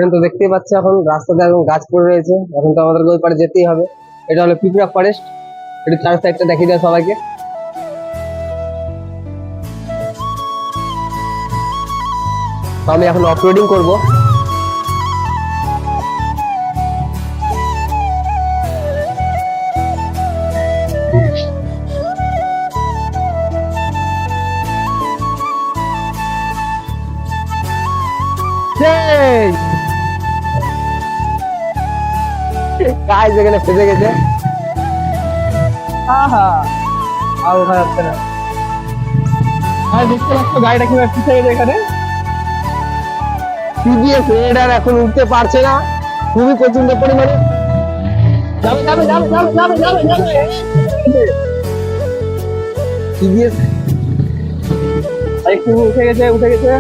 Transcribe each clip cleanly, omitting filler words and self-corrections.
এখানে তো দেখতেই পাচ্ছি এখন রাস্তাতে এখন গাছ পড়ে রয়েছে, এখন তো আমাদেরকে ওই পারে যেতেই হবে। এটা হলো পিঁপড়া ফরেস্ট। একটু চার সাইডটা দেখিয়ে দেয় সবাইকে। তো আমি এখন অফরোডিং করবো। গাছ এখানে ফেসে গেছে। আর ওঠা যাচ্ছে না। আর দেখতে পাচ্ছ গাড়িটা কিভাবে পিছিয়ে গেছে এখানে। টিভিএস রেডার এখন উঠতে পারছে না, খুবই প্রচন্ড পরিমাণে। যাবে যাবে যাবে যাবে যাবে যাবে যাবে টিভিএস একটু উঠে গেছে উঠে গেছে।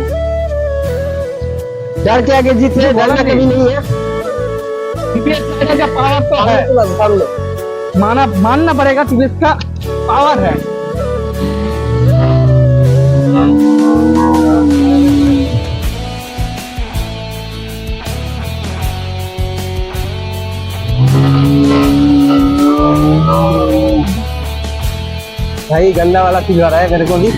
डर के आगे जीत है, डरना कभी नहीं है। टीवीएस का पावर तो है, सामने मानना पड़ेगा। टीवीएस का पावर है। भाई गंदा वाला फील हो रहा है मेरे को भी।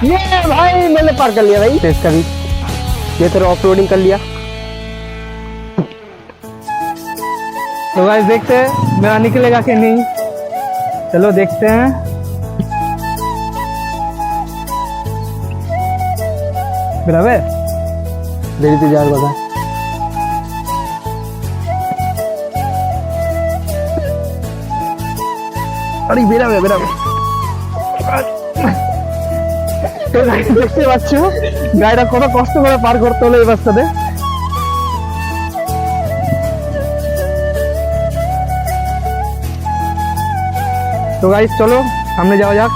ये भाई मैंने पार कर लिया भाई टेस्ट का भी। ये तो ऑफ रोडिंग कर लिया। तो गाइस देखते हैं मेरा निकलेगा कि नहीं। चलो देखते हैं। बेराबे देरी तो जार बता। अरे बेराबे बेराबे। তো দেখতে পাচ্ছ গাড়িটা কত কষ্ট করে পার করতে হলো এই রাস্তাতে। তো গাইস চলো সামনে যাওয়া যাক।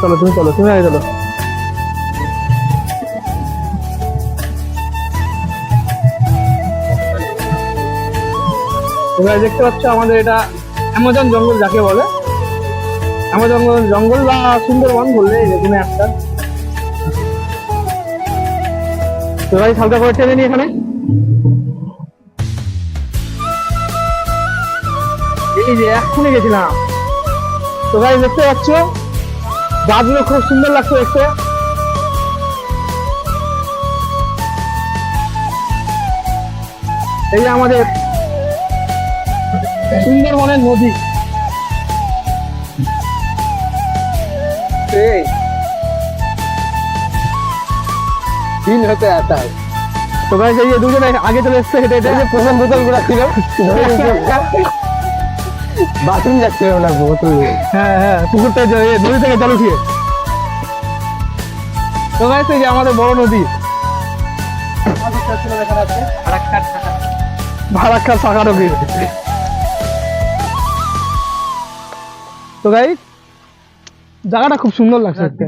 চলো তুমি চলো, তুমি আগে চলো। তোমরা দেখতে পাচ্ছ আমাদের এটা অ্যামাজন জঙ্গল যাকে বলে। অ্যামাজন জঙ্গল বা সুন্দরবন বললে যেখানে একটা। তো গাইস হালকা করে টেনে নি এখানে। এই যে এক্ষুনি গেছিলাম। তো গাইস দেখতে পাচ্ছ গাছগুলো খুব সুন্দর লাগছে দেখতে। এই যে আমাদের সুন্দরবনের নদী। फील होते आता है। তো গাইস এই যে দুজনে আগে চলে এসছে হেঁটে হেঁটে। যে প্রথম বোতল গুলা ছিল বাথরুম যাচ্ছে না বোতল। হ্যাঁ হ্যাঁ পুকুরটা নদী থেকে জল উঠিয়ে। তো গাইস এই যে আমাদের বড় নদী ফারাক্কার শাখা নদী। তো গাইস জায়গাটা খুব সুন্দর লাগছে দেখতে।